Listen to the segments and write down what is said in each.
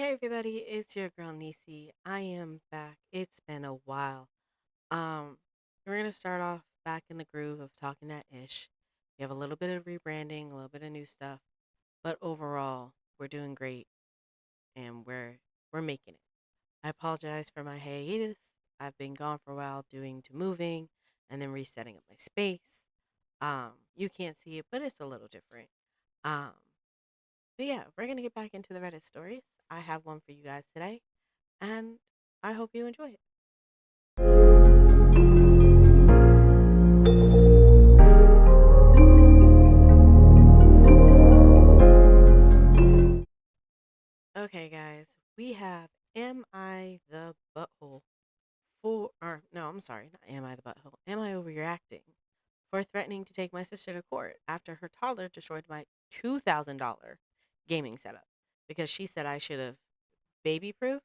Hey everybody, it's your girl Nisi. I am back. It's been a while. Um, we're gonna start off back in the groove of talking that ish. We have a little bit of rebranding, a little bit of new stuff, but overall, we're doing great and we're making it. I apologize for my hiatus. I've been gone for a while doing to moving and then resetting up my space. You can't see it, but it's a little different. Um, but yeah, we're gonna get back into the Reddit stories. I have one for you guys today and I hope you enjoy it. Okay, guys, we have Am I the Butthole for, or no, I'm sorry, not Am I the Butthole? Am I Overreacting for threatening to take my sister to court after her toddler destroyed my $2,000 gaming setup because she said I should have baby proofed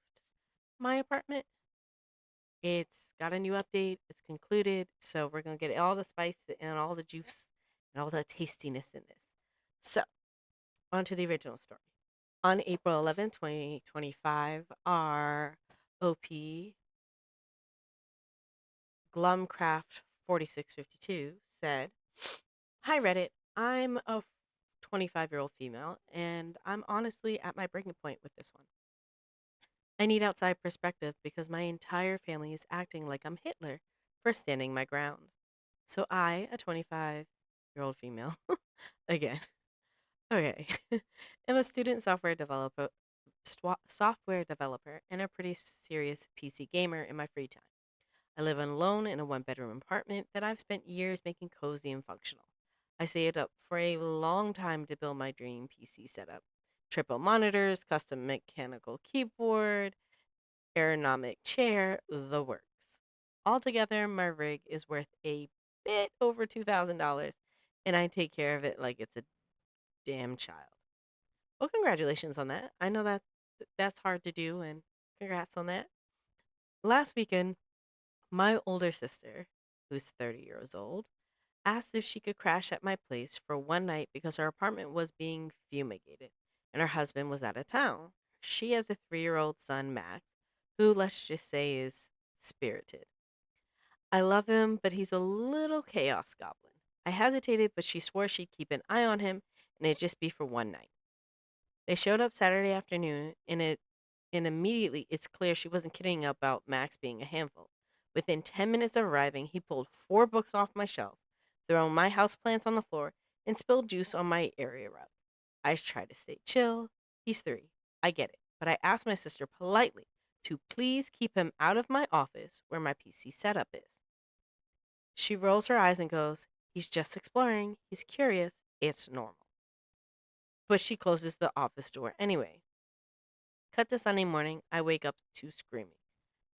my apartment? It's got a new update, it's concluded, so we're going to get all the spice and all the juice and all the tastiness in this. So, on to the original story. On April 11th, 2025, our OP Glumcraft 4652 said, "Hi Reddit, I'm a 25-year-old female and I'm honestly at my breaking point with this one. I need outside perspective because my entire family is acting like I'm Hitler for standing my ground. So I, a 25-year-old female, again, okay, am a student software developer and a pretty serious PC gamer in my free time. I live alone in a one-bedroom apartment that I've spent years making cozy and functional. I saved up for a long time to build my dream PC setup. Triple monitors, custom mechanical keyboard, ergonomic chair, the works. Altogether, my rig is worth a bit over $2,000, and I take care of it like it's a damn child. Well, congratulations on that. I know that's hard to do, and congrats on that. Last weekend, my older sister, who's 30 years old, asked if she could crash at my place for one night because her apartment was being fumigated and her husband was out of town. She has a 3-year-old son, Max, who, let's just say, is spirited. I love him, but he's a little chaos goblin. I hesitated, but she swore she'd keep an eye on him and it'd just be for one night. They showed up Saturday afternoon, and immediately it's clear she wasn't kidding about Max being a handful. Within 10 minutes of arriving, he pulled 4 books off my shelf, thrown my houseplants on the floor, and spilled juice on my area rug. I tried to stay chill. He's 3. I get it. But I asked my sister politely to please keep him out of my office where my PC setup is. She rolls her eyes and goes, "He's just exploring. He's curious. It's normal." But she closes the office door anyway. Cut to Sunday morning, I wake up to screaming.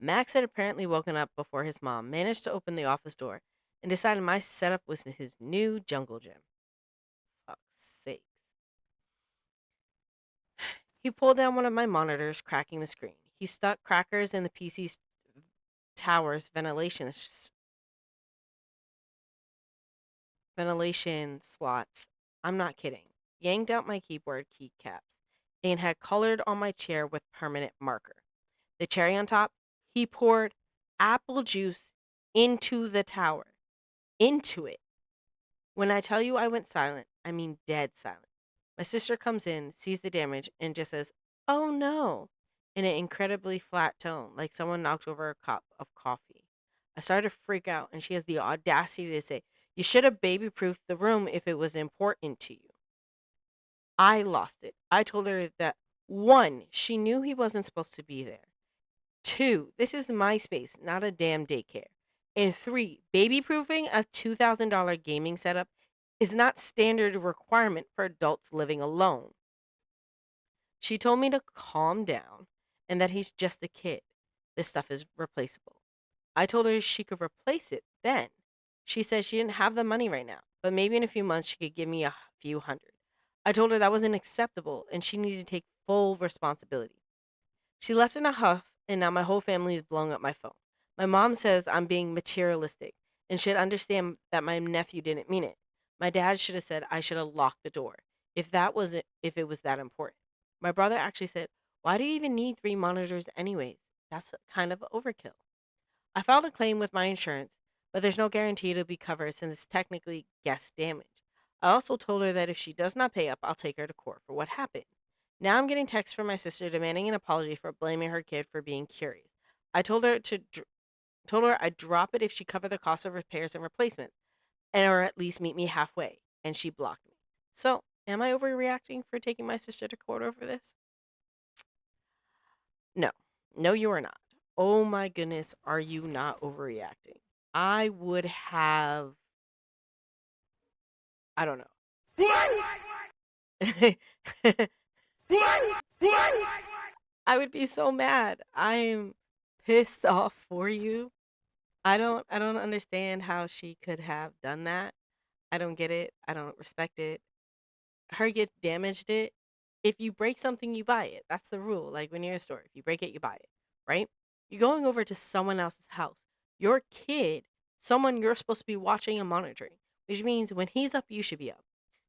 Max had apparently woken up before his mom managed to open the office door and decided my setup was his new jungle gym. Fuck's sake. He pulled down one of my monitors, cracking the screen. He stuck crackers in the PC's tower's ventilation slots. I'm not kidding. Yanked out my keyboard keycaps and had colored on my chair with permanent marker. The cherry on top, he poured apple juice into the tower. Into it. When I tell you I went silent, I mean dead silent. My sister comes in, sees the damage, and just says, "Oh no," in an incredibly flat tone, like someone knocked over a cup of coffee. I started to freak out, and she has the audacity to say, "You should have baby proofed the room if it was important to you." I lost it. I told her that, one, she knew he wasn't supposed to be there. Two, this is my space, not a damn daycare. And three, baby proofing a $2,000 gaming setup is not standard requirement for adults living alone. She told me to calm down and that he's just a kid. This stuff is replaceable. I told her she could replace it then. She said she didn't have the money right now, but maybe in a few months she could give me a few hundred. I told her that wasn't acceptable and she needed to take full responsibility. She left in a huff, and now my whole family is blowing up my phone. My mom says I'm being materialistic and should understand that my nephew didn't mean it. My dad should have said I should have locked the door if it was that important. My brother actually said, Why do you even need three monitors, anyways? That's kind of overkill. I filed a claim with my insurance, but there's no guarantee it'll be covered since it's technically guest damage. I also told her that if she does not pay up, I'll take her to court for what happened. Now I'm getting texts from my sister demanding an apology for blaming her kid for being curious. I told her I'd drop it if she covered the cost of repairs and replacements, and or at least meet me halfway, and she blocked me. So, am I overreacting for taking my sister to court over this? No. No, you are not. Oh my goodness, are you not overreacting? I would have, I don't know. I would be so mad. I'm pissed off for you. I don't understand how she could have done that. I don't get it. I don't respect it. Her gets damaged it. If you break something, you buy it. That's the rule. Like when you're in a store, if you break it, you buy it, right? You're going over to someone else's house. Your kid, someone you're supposed to be watching and monitoring, which means when he's up, you should be up.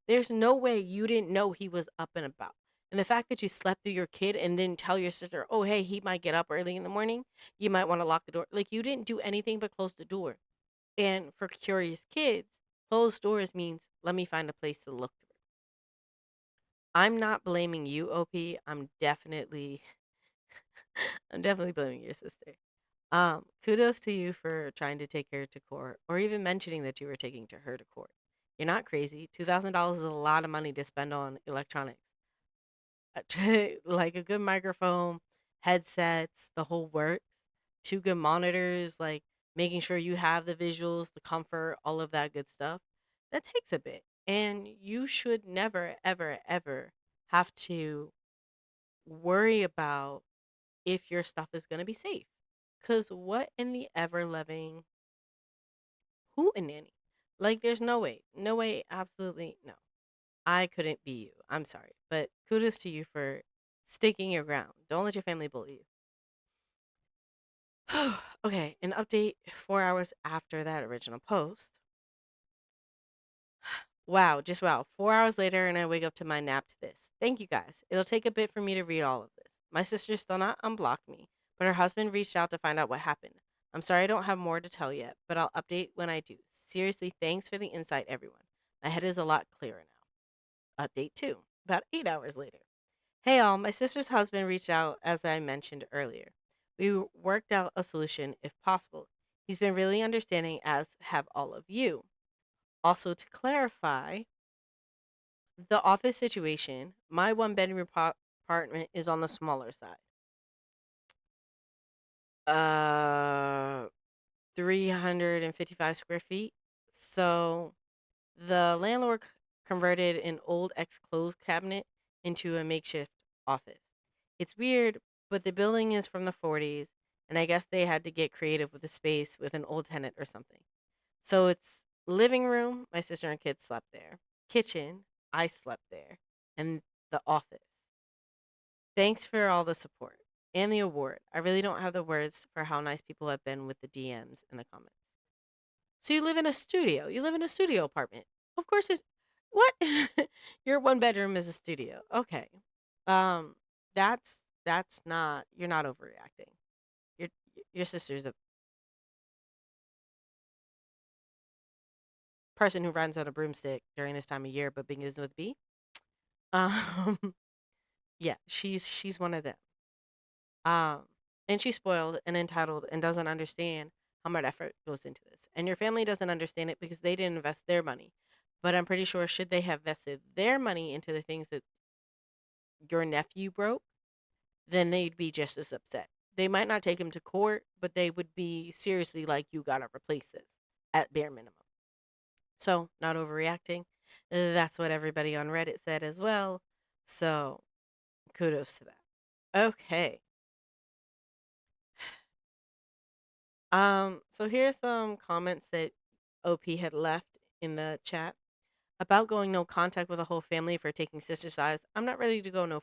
There's no way you didn't know he was up and about. And the fact that you slept through your kid and didn't tell your sister, oh, hey, he might get up early in the morning, you might want to lock the door. Like you didn't do anything but close the door. And for curious kids, closed doors means let me find a place to look through. I'm not blaming you, OP. I'm definitely blaming your sister. Kudos to you for trying to take her to court or even mentioning that you were taking to her to court. You're not crazy. $2,000 is a lot of money to spend on electronics. Like a good microphone, headsets, the whole works, two good monitors, like making sure you have the visuals, the comfort, all of that good stuff. That takes a bit. And you should never, ever, ever have to worry about if your stuff is going to be safe. Because what in the ever loving who a nanny? Like, there's no way. No way. Absolutely no. I couldn't be you. I'm sorry. But kudos to you for sticking your ground. Don't let your family bully you. Okay, an update 4 hours after that original post. Wow, just wow. 4 hours later, and I wake up to my nap to this. Thank you guys. It'll take a bit for me to read all of this. My sister still not unblocked me, but her husband reached out to find out what happened. I'm sorry I don't have more to tell yet, but I'll update when I do. Seriously, thanks for the insight, everyone. My head is a lot clearer now. Update 2, about 8 hours later. Hey all, my sister's husband reached out as I mentioned earlier. We worked out a solution if possible. He's been really understanding, as have all of you. Also, to clarify, the office situation, my one bedroom apartment is on the smaller side. 355 square feet. So the landlord converted an old ex clothes cabinet into a makeshift office. It's weird, but the building is from the 40s, and I guess they had to get creative with the space with an old tenant or something. So it's living room, my sister and kids slept there. Kitchen, I slept there. And the office. Thanks for all the support and the award. I really don't have the words for how nice people have been with the DMs and the comments. So you live in a studio. You live in a studio apartment. Of course it's what? Your one bedroom is a studio. Okay. Um that's not you're not overreacting. Your your sister's a person who runs on a broomstick during this time of year but begins with B. Um yeah, she's one of them. Um, and she's spoiled and entitled and doesn't understand how much effort goes into this. And your family doesn't understand it because they didn't invest their money. But I'm pretty sure should they have vested their money into the things that your nephew broke, then they'd be just as upset. They might not take him to court, but they would be seriously like, you gotta replace this at bare minimum. So, not overreacting. That's what everybody on Reddit said as well. So, kudos to that. Okay. So here's some comments that OP had left in the chat about going no contact with the whole family for taking sister size. I'm not ready to go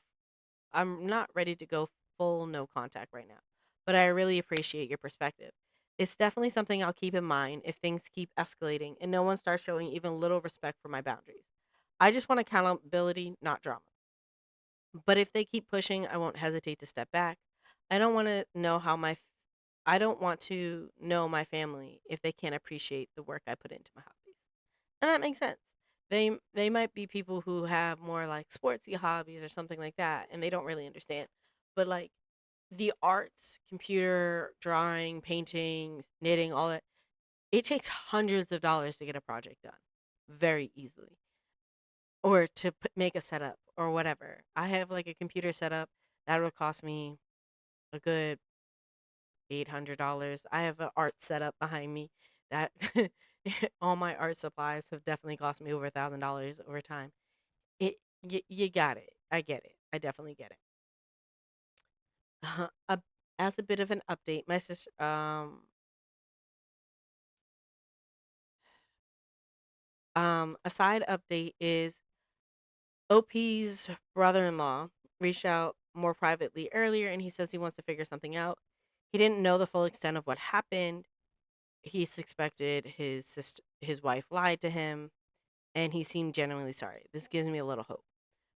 full no contact right now, but I really appreciate your perspective. It's definitely something I'll keep in mind if things keep escalating and no one starts showing even little respect for my boundaries. I just want accountability, not drama. But if they keep pushing, I won't hesitate to step back. I don't want to know how my f- I don't want to know my family if they can't appreciate the work I put into my hobbies. And that makes sense. They might be people who have more like sportsy hobbies or something like that and they don't really understand. But like the arts, computer, drawing, painting, knitting, all that, it takes hundreds of dollars to get a project done very easily or to make a setup or whatever. I have like a computer setup that would cost me a good $800. I have an art setup behind me that all my art supplies have definitely cost me over $1,000 over time. You got it. I get it. I definitely get it. Uh, a- as a bit of an update, my sister a side update is OP's brother-in-law reached out more privately earlier and he says he wants to figure something out. He didn't know the full extent of what happened. He suspected his wife lied to him and he seemed genuinely sorry. This gives me a little hope.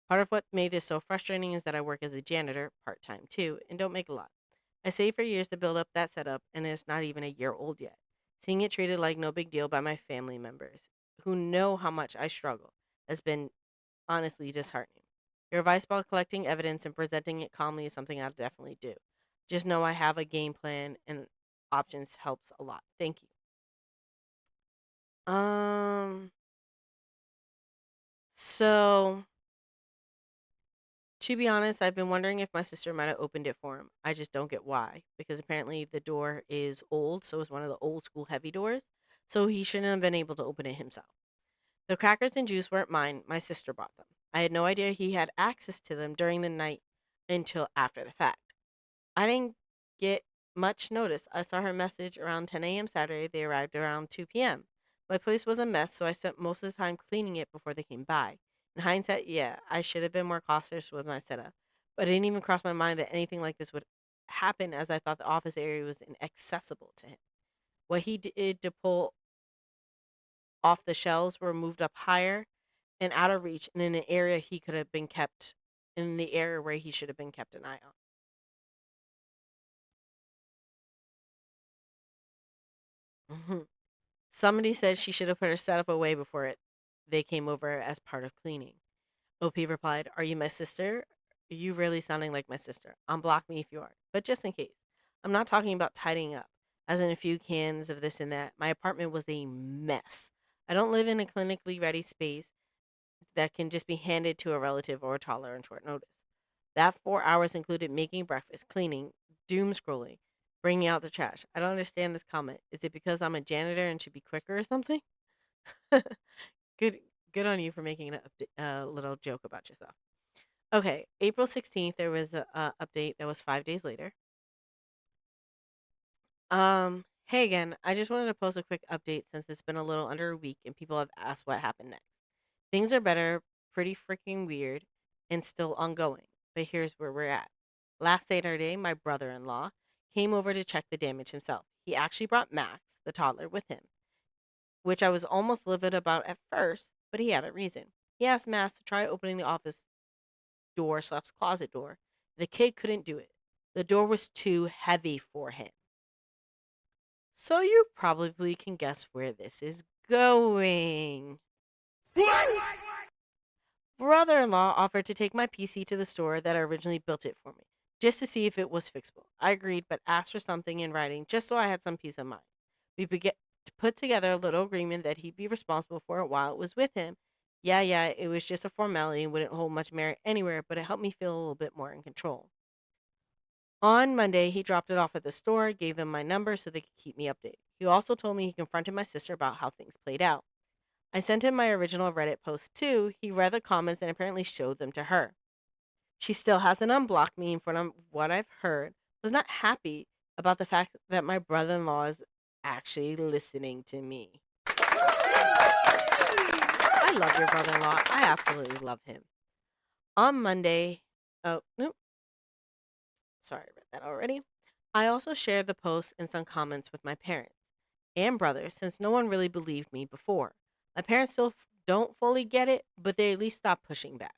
Part of what made this so frustrating is that I work as a janitor part time too and don't make a lot. I saved for years to build up that setup and it's not even a year old yet. Seeing it treated like no big deal by my family members who know how much I struggle has been honestly disheartening. Your advice about collecting evidence and presenting it calmly is something I'll definitely do. Just know I have a game plan and options helps a lot. Thank you. Um so To be honest, I've been wondering if my sister might have opened it for him. I just don't get why. Because apparently the door is old, so it's one of the old school heavy doors. So he shouldn't have been able to open it himself. The crackers and juice weren't mine, my sister bought them. I had no idea he had access to them during the night until after the fact. I didn't get much notice. I saw her message around 10 a.m. Saturday. They arrived around 2 p.m. My place was a mess, so I spent most of the time cleaning it before they came by. In hindsight, yeah, I should have been more cautious with my setup. But it didn't even cross my mind that anything like this would happen as I thought the office area was inaccessible to him. What he did to pull off the shelves were moved up higher and out of reach and in an area he could have been kept in the area where he should have been kept an eye on. Somebody said she should have put her setup away before they came over as part of cleaning. OP replied, "Are you my sister? You really sounding like my sister. Unblock me if you are. But just in case. I'm not talking about tidying up, as in a few cans of this and that. My apartment was a mess. I don't live in a clinically ready space that can just be handed to a relative or a toddler on short notice. That 4 hours included making breakfast, cleaning, doom scrolling, bringing out the trash. I don't understand this comment. Is it because I'm a janitor and should be quicker or something? good, good on you for making a little joke about yourself. Okay, April 16th, there was a update that was 5 days later. Hey again, I just wanted to post a quick update since it's been a little under a week and people have asked what happened next. Things are better, pretty freaking weird, and still ongoing. But here's where we're at. Last Saturday, my brother in law came over to check the damage himself. He actually brought Max, the toddler, with him, which I was almost livid about at first, but he had a reason. He asked Max to try opening the office door slash closet door. The kid couldn't do it. The door was too heavy for him. So you probably can guess where this is going. Brother in law offered to take my PC to the store that I originally built it for me, just to see if it was fixable. I agreed, but asked for something in writing just so I had some peace of mind. We put together a little agreement that he'd be responsible for it while it was with him. Yeah, it was just a formality and wouldn't hold much merit anywhere, but it helped me feel a little bit more in control. On Monday, he dropped it off at the store, gave them my number so they could keep me updated. He also told me he confronted my sister about how things played out. I sent him my original Reddit post too. He read the comments and apparently showed them to her. She still hasn't unblocked me, and from what I've heard, was not happy about the fact that my brother in law is actually listening to me. I love your brother in law. I absolutely love him. On Monday, oh, nope, sorry, I read that already. I also shared the post and some comments with my parents and brother since no one really believed me before. My parents still don't fully get it, but they at least stopped pushing back.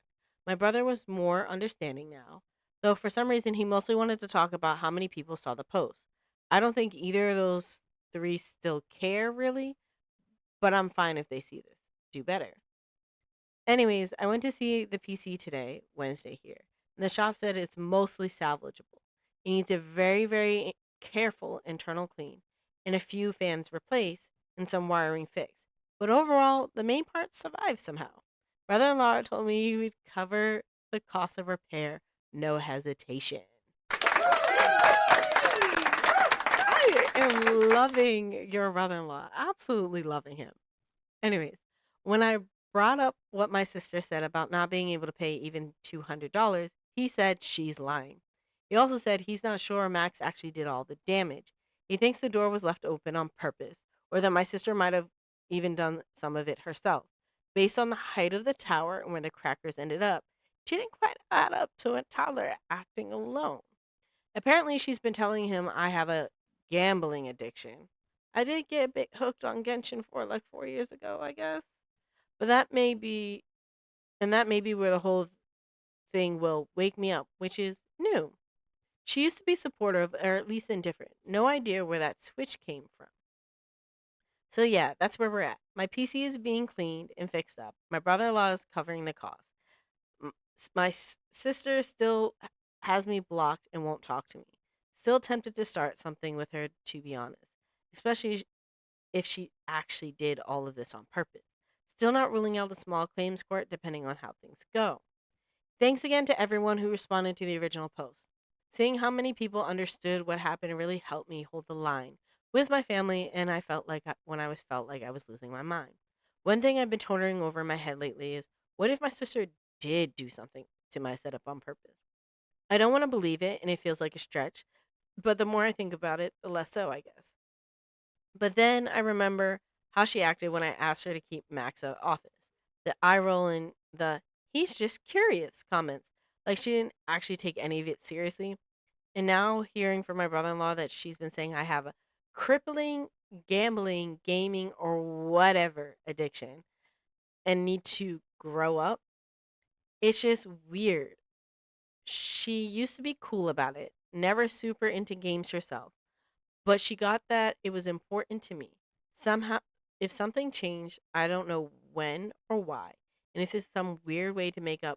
My brother was more understanding now, though for some reason he mostly wanted to talk about how many people saw the post. I don't think either of those three still care really, but I'm fine if they see this. Do better. Anyways, I went to see the PC today, Wednesday here, and the shop said it's mostly salvageable. It needs a very, very careful internal clean, and a few fans replaced, and some wiring fixed. But overall, the main parts survived somehow. Brother in law told me he would cover the cost of repair, no hesitation. I am loving your brother in law, absolutely loving him. Anyways, when I brought up what my sister said about not being able to pay even $200, he said she's lying. He also said he's not sure Max actually did all the damage. He thinks the door was left open on purpose, or that my sister might have even done some of it herself. Based on the height of the tower and where the crackers ended up, it didn't quite add up to a toddler acting alone. Apparently, she's been telling him I have a gambling addiction. I did get a bit hooked on Genshin for like 4 years ago, I guess. But that may be where the whole thing will wake me up, which is new. She used to be supportive, or at least indifferent. No idea where that switch came from. So yeah, that's where we're at. My PC is being cleaned and fixed up. My brother-in-law is covering the cost. Sister still has me blocked and won't talk to me. Still tempted to start something with her, to be honest, especially if she actually did all of this on purpose. Still not ruling out a small claims court depending on how things go. Thanks again to everyone who responded to the original post. Seeing how many people understood what happened really helped me hold the line with my family, and I felt like when I was felt like I was losing my mind. One thing I've been turning over in my head lately is, what if my sister did do something to my setup on purpose? I don't want to believe it, and it feels like a stretch, but the more I think about it, the less so, I guess. But then I remember how she acted when I asked her to keep Max out of office. The eye roll and the "he's just curious" comments. Like she didn't actually take any of it seriously. And now hearing from my brother in law that she's been saying I have a crippling gambling, gaming, or whatever addiction and need to grow up, it's just weird. She used to be cool about it, never super into games herself. But she got that it was important to me. Somehow, if something changed, I don't know when or why. And if it's some weird way to make a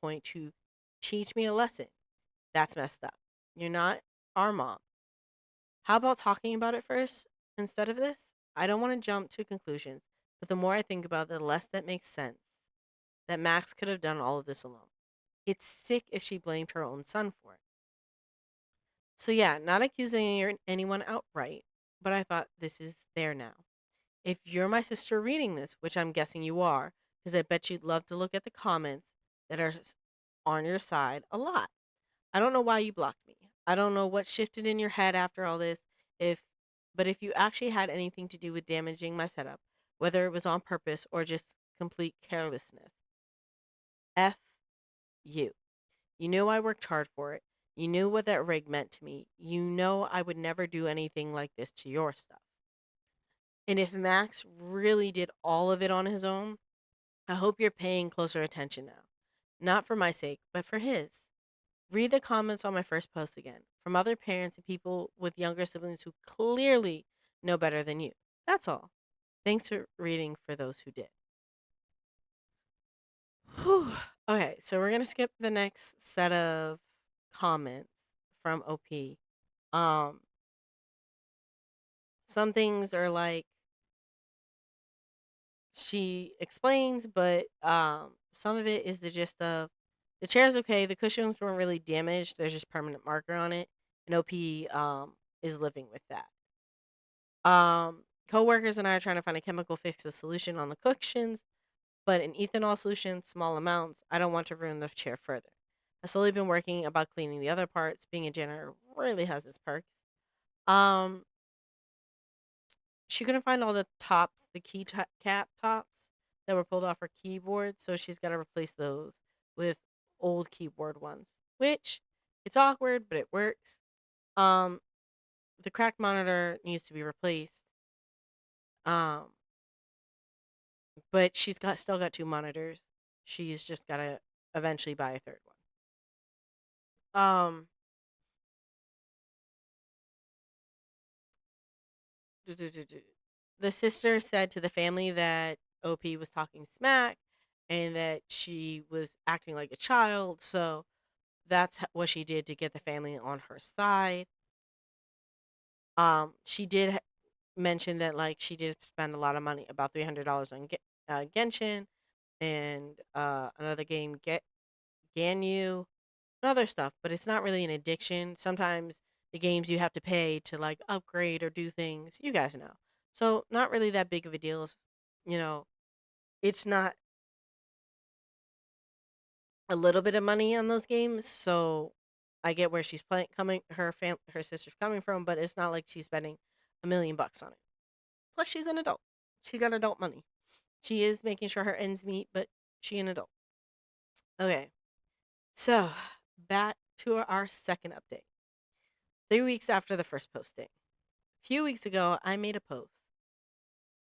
point to teach me a lesson, that's messed up. You're not our mom. How about talking about it first instead of this? I don't want to jump to conclusions, but the more I think about it, the less that makes sense. That Max could have done all of this alone. It's sick if she blamed her own son for it. So yeah, not accusing anyone outright, but I thought this is there now. If you're my sister reading this, which I'm guessing you are, because I bet you'd love to look at the comments that are on your side a lot. I don't know why you blocked me. I don't know what shifted in your head after all this. If but if you actually had anything to do with damaging my setup, whether it was on purpose or just complete carelessness, F you. You knew I worked hard for it. You knew what that rig meant to me. You know I would never do anything like this to your stuff. And if Max really did all of it on his own, I hope you're paying closer attention now. Not for my sake, but for his. Read the comments on my first post again from other parents and people with younger siblings who clearly know better than you. That's all. Thanks for reading for those who did. Whew. Okay, so we're gonna skip the next set of comments from OP. Um, some things are like she explains, but some of it is the gist of the chair's okay. The cushions weren't really damaged. There's just permanent marker on it, and OP is living with that. Coworkers and I are trying to find a chemical fix, a solution on the cushions, but an ethanol solution, small amounts. I don't want to ruin the chair further. I've slowly been working about cleaning the other parts. Being a janitor really has its perks. Um, she couldn't find all the tops, the cap tops that were pulled off her keyboard, so she's got to replace those with old keyboard ones, which it's awkward, but it works. Um, the cracked monitor needs to be replaced. Um, but she's got still got two monitors. She's just got to eventually buy a third one. Du- du- du- du. The sister said to the family that OP was talking smack and that she was acting like a child. So that's what she did to get the family on her side. She did mention that like she did spend a lot of money, about $300 on Genshin and another game, Get Ganyu, and other stuff. But it's not really an addiction. Sometimes the games you have to pay to like upgrade or do things. You guys know. So not really that big of a deal. You know, it's not a little bit of money on those games. So I get where she's playing coming her sister's coming from, but it's not like she's spending $1 million on it. Plus, she's an adult. She got adult money. She is making sure her ends meet, but she an adult. Okay, so back to our second update. 3 weeks after the first posting. A few weeks ago, I made a post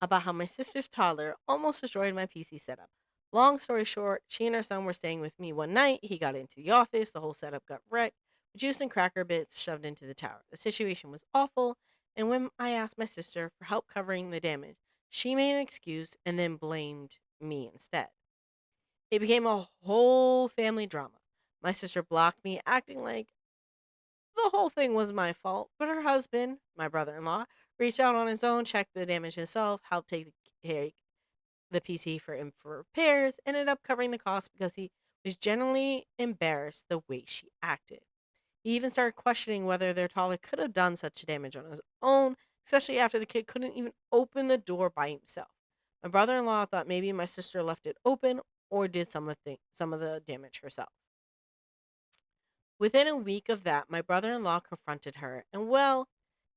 about how my sister's toddler almost destroyed my PC setup. Long story short, she and her son were staying with me one night. He got into the office, the whole setup got wrecked, with juice and cracker bits shoved into the tower. The situation was awful, and when I asked my sister for help covering the damage, she made an excuse and then blamed me instead. It became a whole family drama. My sister blocked me, acting like the whole thing was my fault, but her husband, my brother in law, reached out on his own, checked the damage himself, helped take the PC for him for repairs, ended up covering the cost because he was genuinely embarrassed the way she acted. He even started questioning whether their toddler could have done such damage on his own, especially after the kid couldn't even open the door by himself. My brother in law thought maybe my sister left it open or did some of the damage herself. Within a week of that, my brother in law confronted her, and well,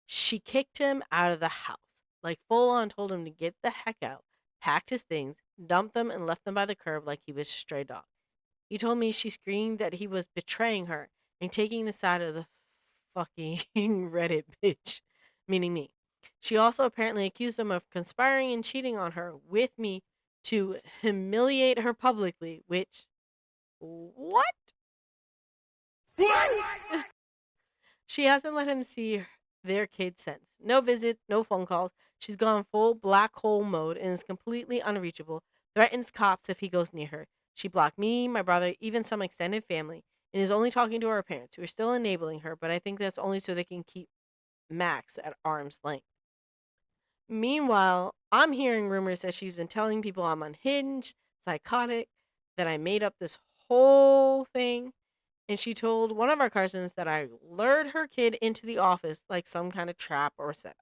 she kicked him out of the house. Like full on told him to get the heck out, packed his things, dumped them, and left them by the curb like he was a stray dog. He told me she screamed that he was betraying her and taking the side of the fucking Reddit bitch, meaning me. She also apparently accused him of conspiring and cheating on her with me to humiliate her publicly, which, what? She hasn't let him see their kid since. No visits, no phone calls. She's gone full black hole mode and is completely unreachable. Threatens cops if he goes near her. She blocked me, my brother, even some extended family, and is only talking to her parents, who are still enabling her, but I think that's only so they can keep Max at arm's length. Meanwhile, I'm hearing rumors that she's been telling people I'm unhinged, psychotic, that I made up this whole thing, and she told one of our cousins that I lured her kid into the office like some kind of trap or setup.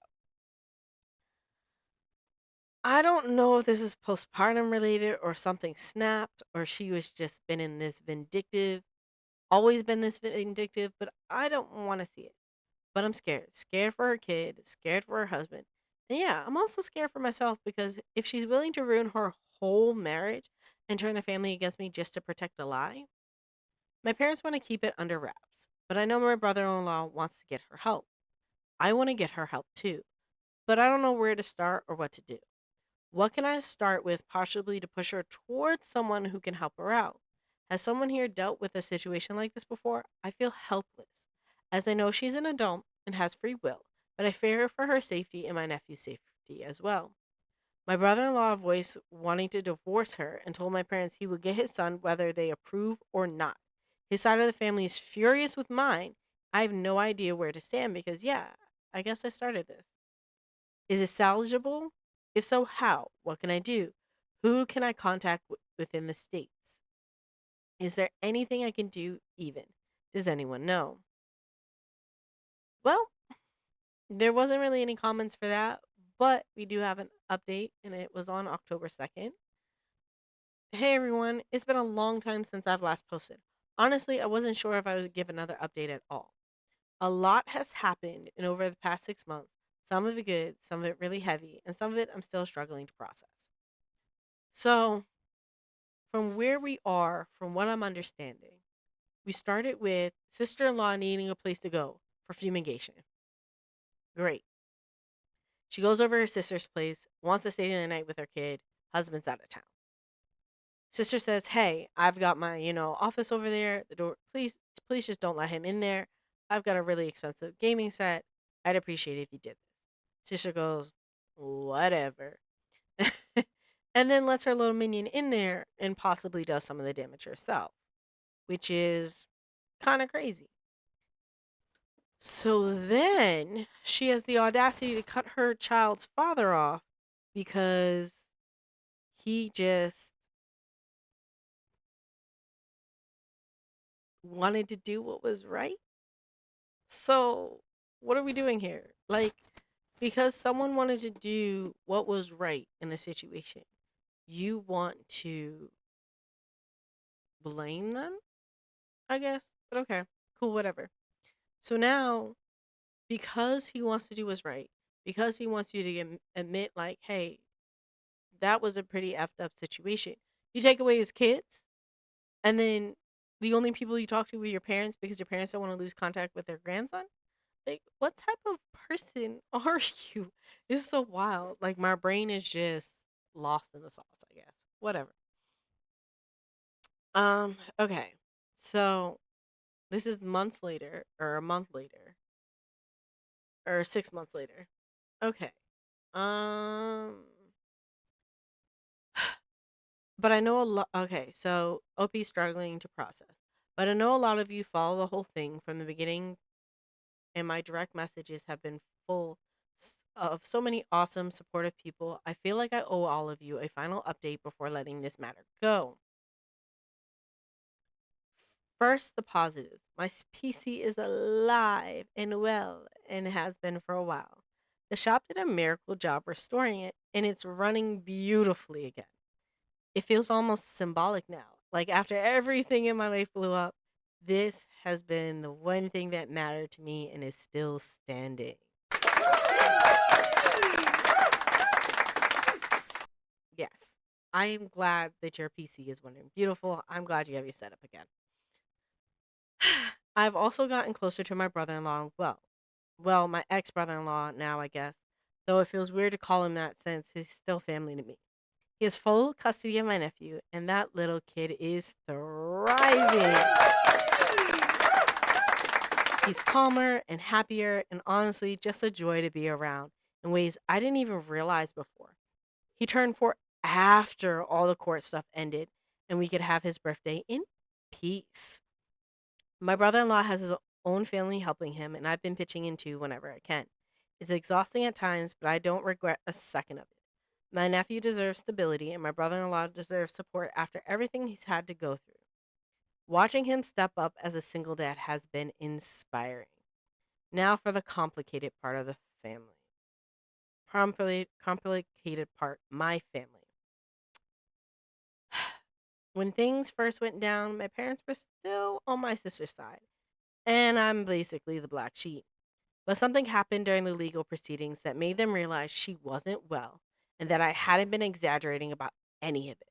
I don't know if this is postpartum related or something snapped or she was just been in this vindictive, always been this vindictive, but I don't want to see it. But I'm scared. Scared for her kid, scared for her husband. And yeah, I'm also scared for myself because if she's willing to ruin her whole marriage and turn the family against me just to protect a lie, my parents want to keep it under wraps. But I know my brother in law wants to get her help. I want to get her help too, but I don't know where to start or what to do. What can I start with possibly to push her towards someone who can help her out? Has someone here dealt with a situation like this before? I feel helpless, as I know she's an adult and has free will, but I fear for her safety and my nephew's safety as well. My brother in law voiced wanting to divorce her and told my parents he would get his son whether they approve or not. His side of the family is furious with mine. I have no idea where to stand because, yeah, I guess I started this. Is it salvageable? If so, how? What can I do? Who can I contact within the states? Is there anything I can do, even? Does anyone know? Well, there wasn't really any comments for that, but we do have an update, and it was on October 2nd. Hey everyone, it's been a long time since I've last posted. Honestly, I wasn't sure if I would give another update at all. A lot has happened in over the past 6 months, some of it good, some of it really heavy, and some of it I'm still struggling to process. So, from where we are, from what I'm understanding, we started with sister in law needing a place to go for fumigation. Great. She goes over her sister's place, wants to stay the night with her kid, husband's out of town. Sister says, "Hey, I've got my, office over there. The door, please just don't let him in there. I've got a really expensive gaming set. I'd appreciate it if you did this." Sister goes, "Whatever." And then lets her little minion in there and possibly does some of the damage herself, which is kind of crazy. So then she has the audacity to cut her child's father off because he just wanted to do what was right. So, what are we doing here? Like, because someone wanted to do what was right in a situation, you want to blame them, I guess. But okay, cool, whatever. So now, because he wants to do what's right, because he wants you to admit, like, hey, that was a pretty effed up situation, you take away his kids, and then the only people you talk to were your parents because your parents don't want to lose contact with their grandson. Like, what type of person are you? This is so wild. Like, my brain is just lost in the sauce, I guess. Whatever. Okay. So this is months later, or a month later, or 6 months later. Okay. Um, but I know a lot. Okay, so OP's struggling to process. But I know a lot of you follow the whole thing from the beginning, and my direct messages have been full of so many awesome, supportive people. I feel like I owe all of you a final update before letting this matter go. First, the positives. My PC is alive and well and has been for a while. The shop did a miracle job restoring it, and it's running beautifully again. It feels almost symbolic now. Like, after everything in my life blew up, this has been the one thing that mattered to me and is still standing. Yes. I am glad that your PC is running beautiful. I'm glad you have your setup again. I've also gotten closer to my brother in law. Well, my ex brother in law now, I guess. Though it feels weird to call him that since he's still family to me. He has full custody of my nephew, and that little kid is thriving. He's calmer and happier, and honestly, just a joy to be around in ways I didn't even realize before. He turned 4 after all the court stuff ended, and we could have his birthday in peace. My brother in law has his own family helping him, and I've been pitching in too whenever I can. It's exhausting at times, but I don't regret a second of it. My nephew deserves stability, and my brother in law deserves support after everything he's had to go through. Watching him step up as a single dad has been inspiring. Now for the complicated part of the family. Complicated part, my family. When things first went down, my parents were still on my sister's side, and I'm basically the black sheep. But something happened during the legal proceedings that made them realize she wasn't well and that I hadn't been exaggerating about any of it.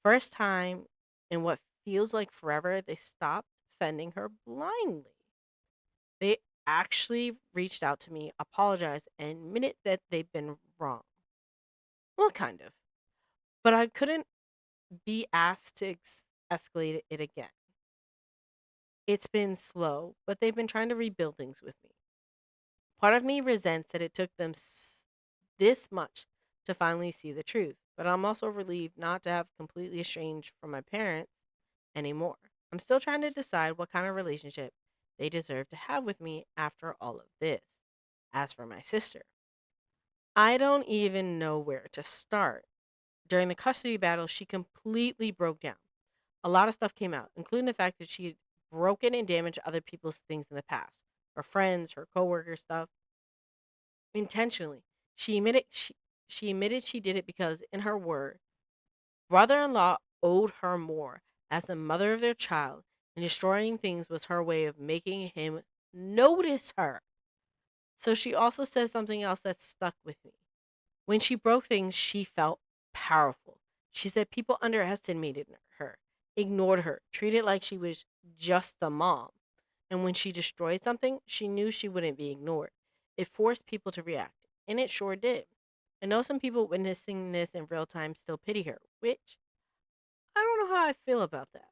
First time in what feels like forever, they stopped defending her blindly. They actually reached out to me, apologized, and admitted that they'd been wrong. Well, kind of. But I couldn't be asked to escalate it again. It's been slow, but they've been trying to rebuild things with me. Part of me resents that it took them this much to finally see the truth, but I'm also relieved not to have completely estranged from my parents anymore. I'm still trying to decide what kind of relationship they deserve to have with me after all of this. As for my sister, I don't even know where to start. During the custody battle, she completely broke down. A lot of stuff came out, including the fact that she had broken and damaged other people's things in the past, her friends, her coworkers' stuff, intentionally. She admitted she did it because, in her word, brother-in-law owed her more as the mother of their child, and destroying things was her way of making him notice her. So she also said something else that stuck with me. When she broke things, she felt powerful. She said people underestimated her, ignored her, treated like she was just the mom. And when she destroyed something, she knew she wouldn't be ignored. It forced people to react, and it sure did. I know some people witnessing this in real time still pity her, which I don't know how I feel about that.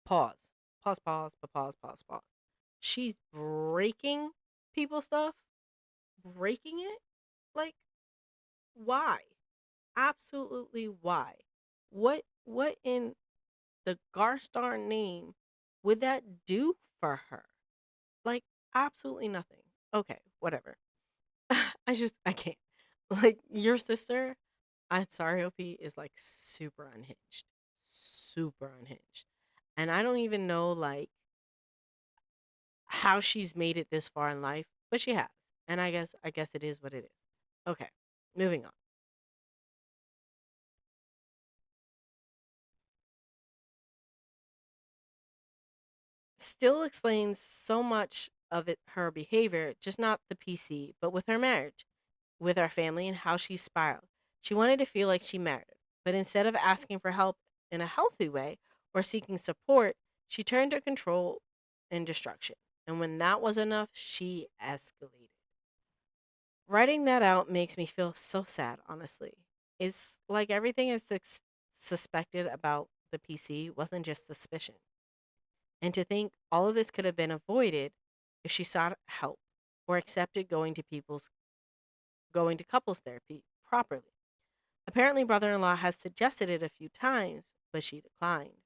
Pause. Pause, pause, pause, pause, pause. She's breaking people's stuff, breaking it? Like, why? Absolutely why? What in the gosh darn name would that do for her? Like, absolutely nothing. Okay, whatever. I can't. Like, your sister, I'm sorry, OP, is like super unhinged. Super unhinged. And I don't even know like how she's made it this far in life, but she has. And I guess it is what it is. Okay, moving on. Still explains so much of her behavior, just not the PC, but with her marriage, with our family, and how she spiraled. She wanted to feel like she mattered, but instead of asking for help in a healthy way or seeking support, she turned to control and destruction. And when that was enough, she escalated. Writing that out makes me feel so sad, honestly. It's like everything is suspected about the PC wasn't just suspicion. And to think all of this could have been avoided if she sought help or accepted going to couples therapy properly. Apparently brother-in-law has suggested it a few times, but she declined.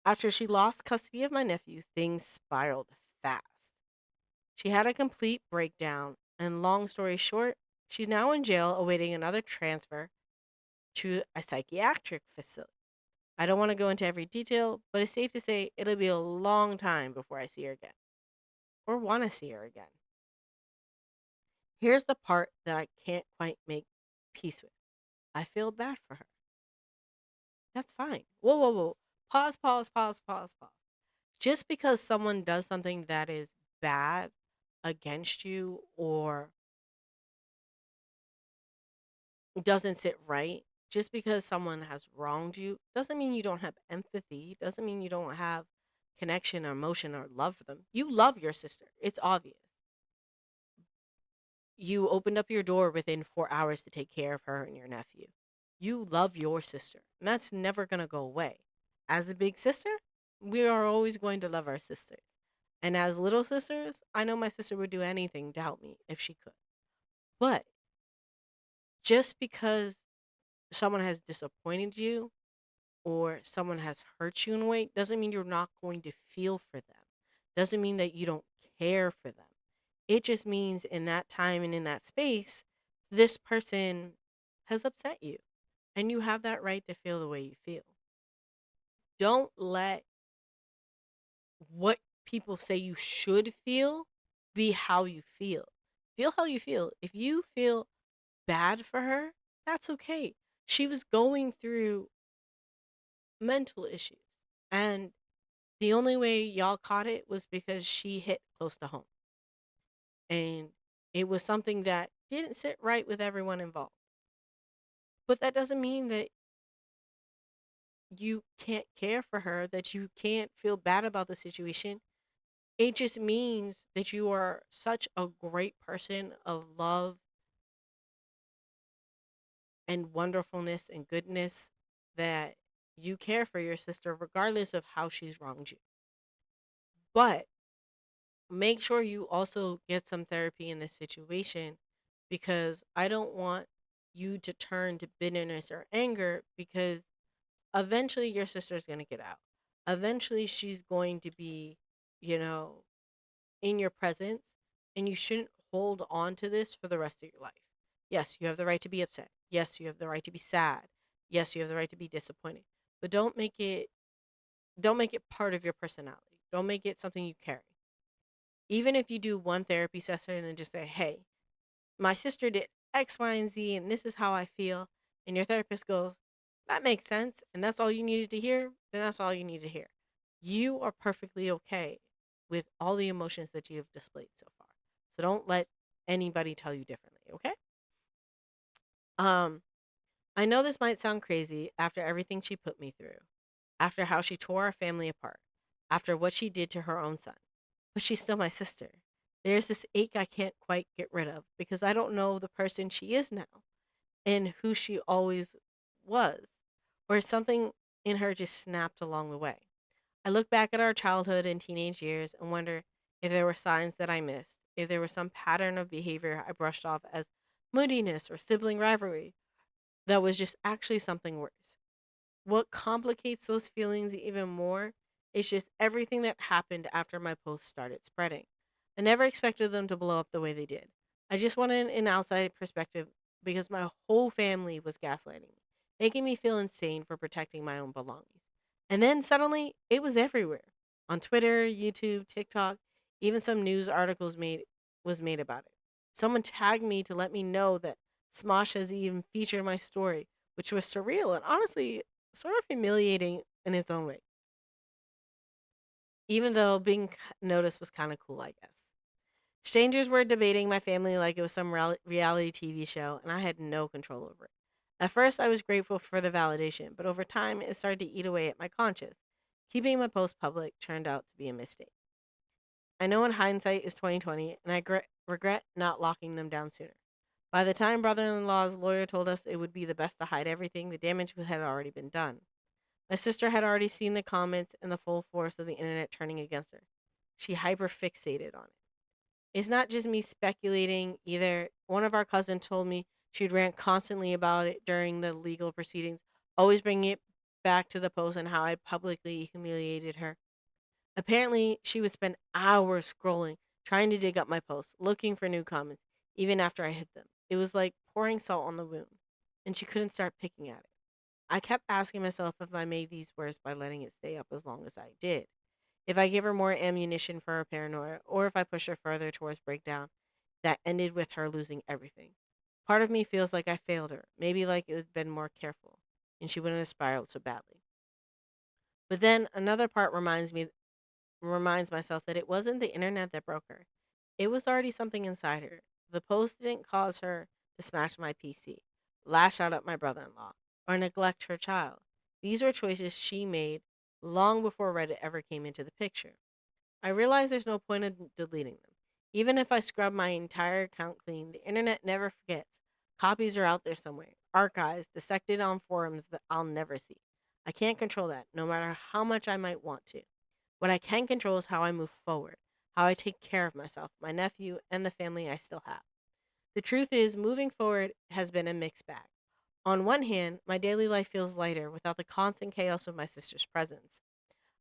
After she lost custody of my nephew, things spiraled fast. She had a complete breakdown, and long story short, she's now in jail awaiting another transfer to a psychiatric facility. I don't want to go into every detail, but it's safe to say it'll be a long time before I see her again or want to see her again. Here's the part that I can't quite make peace with. I feel bad for her. That's fine. Whoa, whoa, whoa. Pause, pause, pause, pause, pause. Just because someone does something that is bad against you or doesn't sit right, just because someone has wronged you, doesn't mean you don't have empathy, doesn't mean you don't have connection or emotion or love for them. You love your sister. It's obvious. You opened up your door within 4 hours to take care of her and your nephew. You love your sister, and that's never going to go away. As a big sister, we are always going to love our sisters. And as little sisters, I know my sister would do anything to help me if she could. But just because someone has disappointed you or someone has hurt you in a way doesn't mean you're not going to feel for them. Doesn't mean that you don't care for them. It just means in that time and in that space, this person has upset you. And you have that right to feel the way you feel. Don't let what people say you should feel be how you feel. Feel how you feel. If you feel bad for her, that's okay. She was going through mental issues. And the only way y'all caught it was because she hit close to home. And it was something that didn't sit right with everyone involved. But that doesn't mean that you can't care for her, that you can't feel bad about the situation. It just means that you are such a great person of love and wonderfulness and goodness that you care for your sister regardless of how she's wronged you. But make sure you also get some therapy in this situation because I don't want you to turn to bitterness or anger because eventually your sister's going to get out. Eventually she's going to be, you know, in your presence and you shouldn't hold on to this for the rest of your life. Yes, you have the right to be upset. Yes, you have the right to be sad. Yes, you have the right to be disappointed. But don't make it part of your personality. Don't make it something you carry. Even if you do one therapy session and just say, "Hey, my sister did X, Y, and Z and this is how I feel." And your therapist goes, "That makes sense." And that's all you needed to hear, then that's all you need to hear. You are perfectly okay with all the emotions that you have displayed so far. So don't let anybody tell you differently, okay? Um, I know this might sound crazy after everything she put me through, after how she tore our family apart, after what she did to her own son. But she's still my sister. There's this ache I can't quite get rid of because I don't know the person she is now and who she always was. or something in her just snapped along the way. I look back at our childhood and teenage years and wonder if there were signs that I missed, if there was some pattern of behavior I brushed off as moodiness or sibling rivalry that was just actually something worse. What complicates those feelings even more is just everything that happened after my posts started spreading. I never expected them to blow up the way they did. I just wanted an outside perspective because my whole family was gaslighting me, making me feel insane for protecting my own belongings. And then suddenly it was everywhere. On Twitter, YouTube, TikTok, even some news articles made about it. Someone tagged me to let me know that Smosh has even featured my story, which was surreal and honestly sort of humiliating in its own way, even though being noticed was kind of cool, I guess. Strangers were debating my family like it was some reality TV show, and I had no control over it. At first, I was grateful for the validation, but over time, it started to eat away at my conscience. Keeping my post public turned out to be a mistake. I know in hindsight is 2020, and I regret not locking them down sooner. By the time brother-in-law's lawyer told us it would be the best to hide everything, the damage had already been done. My sister had already seen the comments and the full force of the internet turning against her. She hyperfixated on it. It's not just me speculating either. One of our cousins told me she'd rant constantly about it during the legal proceedings, always bringing it back to the post and how I publicly humiliated her. Apparently, she would spend hours scrolling, trying to dig up my posts, looking for new comments, even after I hid them. It was like pouring salt on the wound, and she couldn't start picking at it. I kept asking myself if I made these worse by letting it stay up as long as I did. If I gave her more ammunition for her paranoia, or if I pushed her further towards breakdown that ended with her losing everything. Part of me feels like I failed her, maybe like it had been more careful, and she wouldn't have spiraled so badly. But then another part reminds myself that it wasn't the internet that broke her. It was already something inside her. The post didn't cause her to smash my PC, lash out at my brother in law, or neglect her child. These were choices she made long before Reddit ever came into the picture. I realize there's no point in deleting them. Even if I scrub my entire account clean, the internet never forgets. Copies are out there somewhere, archives, dissected on forums that I'll never see. I can't control that, no matter how much I might want to. What I can control is how I move forward, how I take care of myself, my nephew, and the family I still have. The truth is, moving forward has been a mixed bag. On one hand, my daily life feels lighter without the constant chaos of my sister's presence.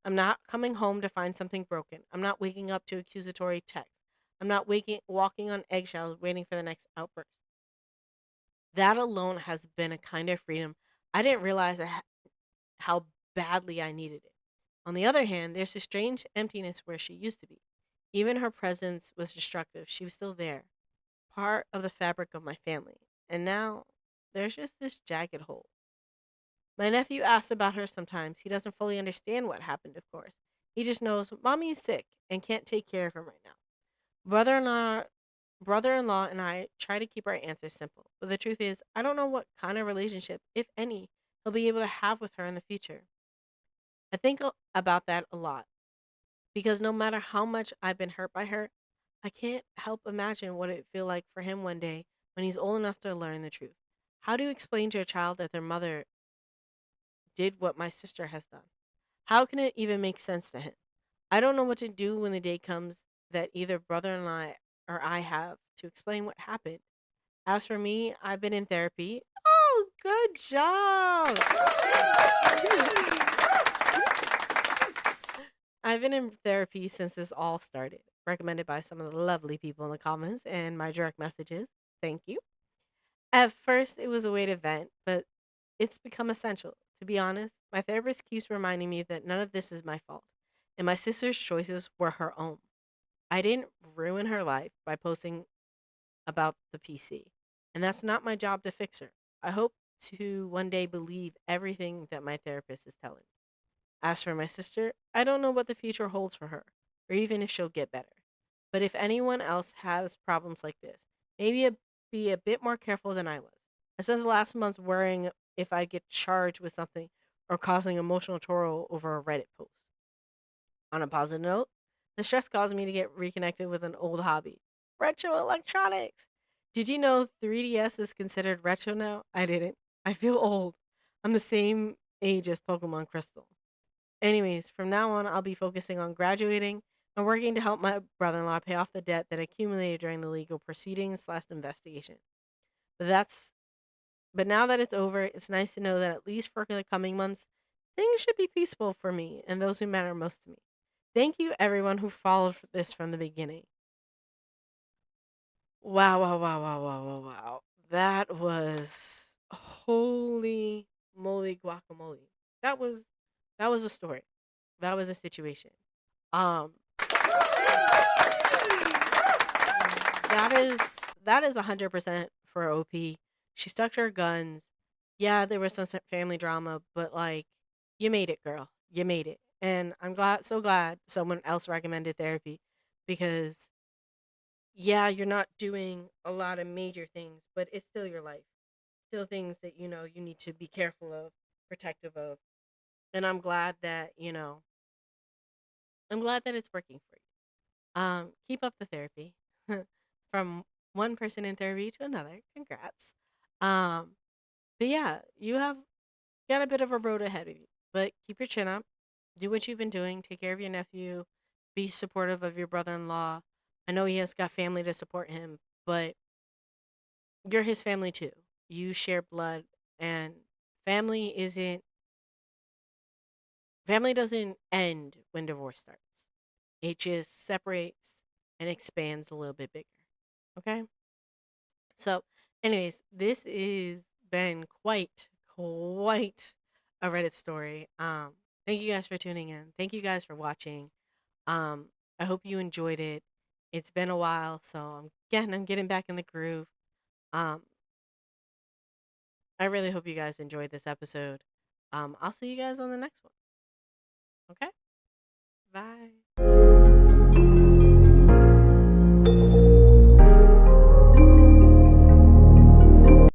I'm not coming home to find something broken. I'm not waking up to accusatory texts. I'm not walking on eggshells waiting for the next outburst. That alone has been a kind of freedom I didn't realize how badly I needed it. On the other hand, there's a strange emptiness where she used to be. Even her presence was destructive. She was still there, part of the fabric of my family. And now there's just this jagged hole. My nephew asks about her sometimes. He doesn't fully understand what happened, of course. He just knows mommy is sick and can't take care of him right now. Brother-in-law brother-in-law and I try to keep our answers simple. But the truth is, I don't know what kind of relationship, if any, he'll be able to have with her in the future. I think about that a lot because no matter how much I've been hurt by her, I can't help imagine what it'd feel like for him one day when he's old enough to learn the truth. How do you explain to a child that their mother did what my sister has done? How can it even make sense to him? I don't know what to do when the day comes that either brother in law or I have to explain what happened. As for me, I've been in therapy. Oh, good job! I've been in therapy since this all started, recommended by some of the lovely people in the comments and my direct messages. Thank you. At first, it was a way to vent, but it's become essential. To be honest, my therapist keeps reminding me that none of this is my fault, and my sister's choices were her own. I didn't ruin her life by posting about the PC, and that's not my job to fix her. I hope to one day believe everything that my therapist is telling me. As for my sister, I don't know what the future holds for her, or even if she'll get better. But if anyone else has problems like this, maybe be a bit more careful than I was. I spent the last months worrying if I'd get charged with something or causing emotional turmoil over a Reddit post. On a positive note, the stress caused me to get reconnected with an old hobby, retro electronics. Did you know 3DS is considered retro now? I didn't. I feel old. I'm the same ages Pokemon Crystal. Anyways, from now on, I'll be focusing on graduating and working to help my brother in law pay off the debt that accumulated during the legal proceedings last investigation. But that's but now that it's over, it's nice to know that at least for the coming months, things should be peaceful for me and those who matter most to me. Thank you, everyone who followed this from the beginning. Wow, wow, wow, wow, wow, wow, wow. That was holy moly guacamole. That was that was a story. That was a situation. Um that is that is 100% for OP. She stuck to her guns. Yeah, there was some family drama, but like you made it, girl. You made it. And I'm glad so glad someone else recommended therapy because yeah, you're not doing a lot of major things, but it's still your life. Still things that you need to be careful of, protective of. And I'm glad that it's working for you. Keep up the therapy. From one person in therapy to another. Congrats. Um, but yeah, you have got a bit of a road ahead of you. But keep your chin up. Do what you've been doing. Take care of your nephew. Be supportive of your brother-in-law. I know he has got family to support him, but you're his family too. You share blood, and family isn't family doesn't end when divorce starts. It just separates and expands a little bit bigger. Okay? So, anyways, this is been quite a Reddit story. Thank you guys for tuning in. Thank you guys for watching. Um, I hope you enjoyed it. It's been a while, so I'm getting back in the groove. Um, I really hope you guys enjoyed this episode. I'll see you guys on the next one. Okay? Bye.